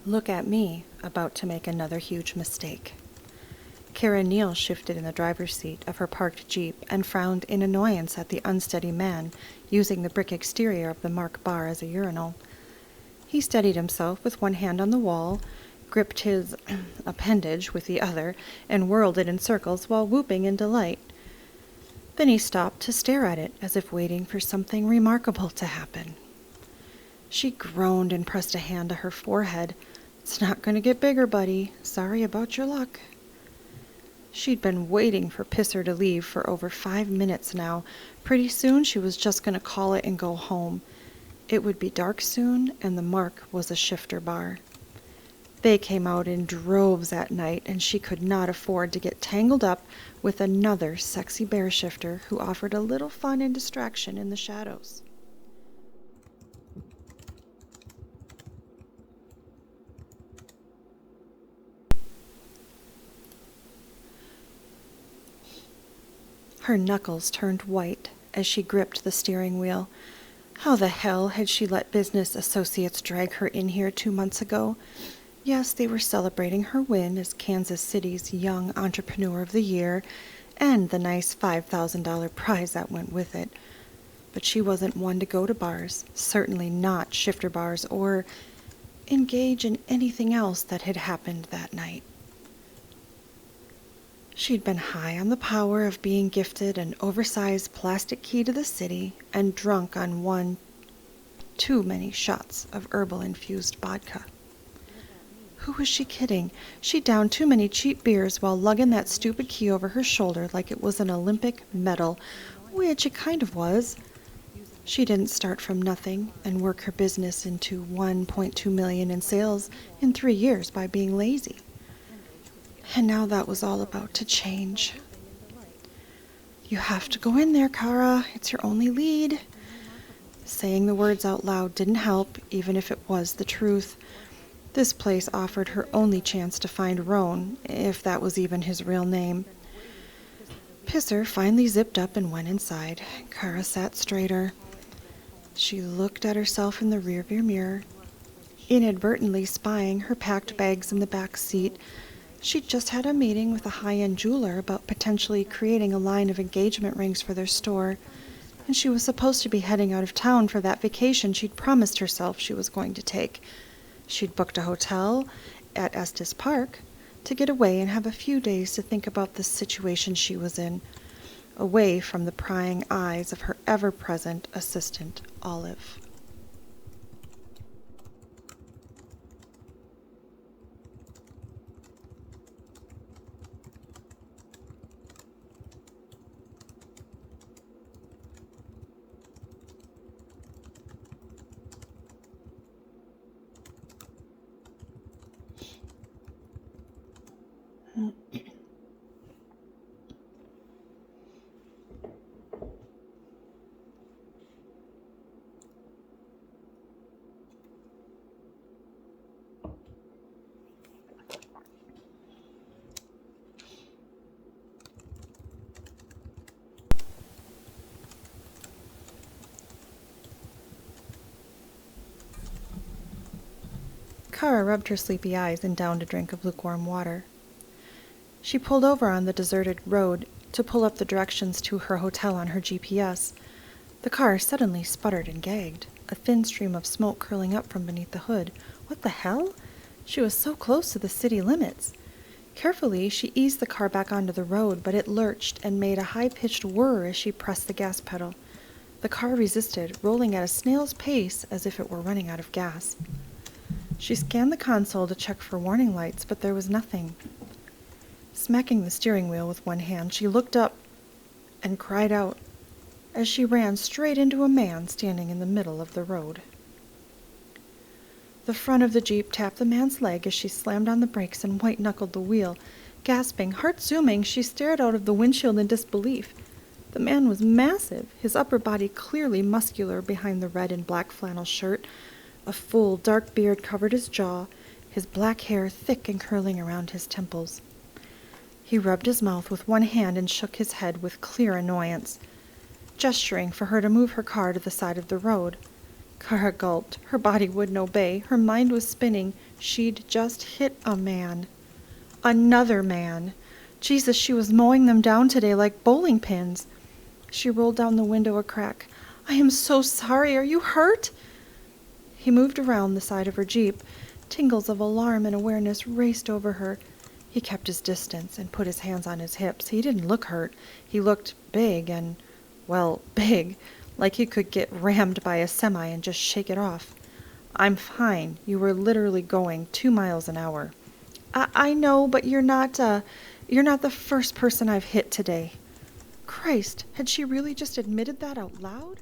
Look at me, about to make another huge mistake. Kara Neal shifted in the driver's seat of her parked Jeep and frowned in annoyance at the unsteady man using the brick exterior of the Mark bar as a urinal. He steadied himself with one hand on the wall, gripped his appendage with the other, and whirled it in circles while whooping in delight. Then he stopped to stare at it as if waiting for something remarkable to happen. She groaned and pressed a hand to her forehead. "It's not going to get bigger, buddy. Sorry about your luck." She'd been waiting for Pisser to leave for over 5 minutes now. Pretty soon she was just going to call it and go home. It would be dark soon, and the Mark was a shifter bar. They came out in droves at night, and she could not afford to get tangled up with another sexy bear shifter who offered a little fun and distraction in the shadows. Her knuckles turned white as she gripped the steering wheel. How the hell had she let business associates drag her in here 2 months ago? Yes, they were celebrating her win as Kansas City's Young Entrepreneur of the Year and the nice $5,000 prize that went with it. But she wasn't one to go to bars, certainly not shifter bars, or engage in anything else that had happened that night. She'd been high on the power of being gifted an oversized plastic key to the city and drunk on one too many shots of herbal-infused vodka. Who was she kidding? She downed too many cheap beers while lugging that stupid key over her shoulder like it was an Olympic medal, which it kind of was. She didn't start from nothing and work her business into $1.2 million in sales in 3 years by being lazy. And now that was all about to change. "You have to go in there, Kara. It's your only lead." Saying the words out loud didn't help, even if it was the truth. This place offered her only chance to find Roan, if that was even his real name. Pisser finally zipped up and went inside. Kara sat straighter. She looked at herself in the rearview mirror, inadvertently spying her packed bags in the back seat. She'd just had a meeting with a high-end jeweler about potentially creating a line of engagement rings for their store, and she was supposed to be heading out of town for that vacation she'd promised herself she was going to take. She'd booked a hotel at Estes Park to get away and have a few days to think about the situation she was in, away from the prying eyes of her ever-present assistant, Olive. Kara rubbed her sleepy eyes and downed a drink of lukewarm water. She pulled over on the deserted road to pull up the directions to her hotel on her GPS. The car suddenly sputtered and gagged, a thin stream of smoke curling up from beneath the hood. What the hell? She was so close to the city limits. Carefully, she eased the car back onto the road, but it lurched and made a high-pitched whir as she pressed the gas pedal. The car resisted, rolling at a snail's pace as if it were running out of gas. She scanned the console to check for warning lights, but there was nothing. Smacking the steering wheel with one hand, she looked up and cried out as she ran straight into a man standing in the middle of the road. The front of the Jeep tapped the man's leg as she slammed on the brakes and white-knuckled the wheel. Gasping, heart-zooming, she stared out of the windshield in disbelief. The man was massive, his upper body clearly muscular behind the red and black flannel shirt. A full, dark beard covered his jaw, his black hair thick and curling around his temples. He rubbed his mouth with one hand and shook his head with clear annoyance, gesturing for her to move her car to the side of the road. Kara gulped. Her body wouldn't obey. Her mind was spinning. She'd just hit a man. Another man. Jesus, she was mowing them down today like bowling pins. She rolled down the window a crack. I am so sorry. Are you hurt? He moved around the side of her Jeep. Tingles of alarm and awareness raced over her. He kept his distance and put his hands on his hips. He didn't look hurt. He looked big and, well, big, like he could get rammed by a semi and just shake it off. I'm fine. You were literally going 2 miles an hour. I know, but you're not the first person I've hit today. Christ, had she really just admitted that out loud?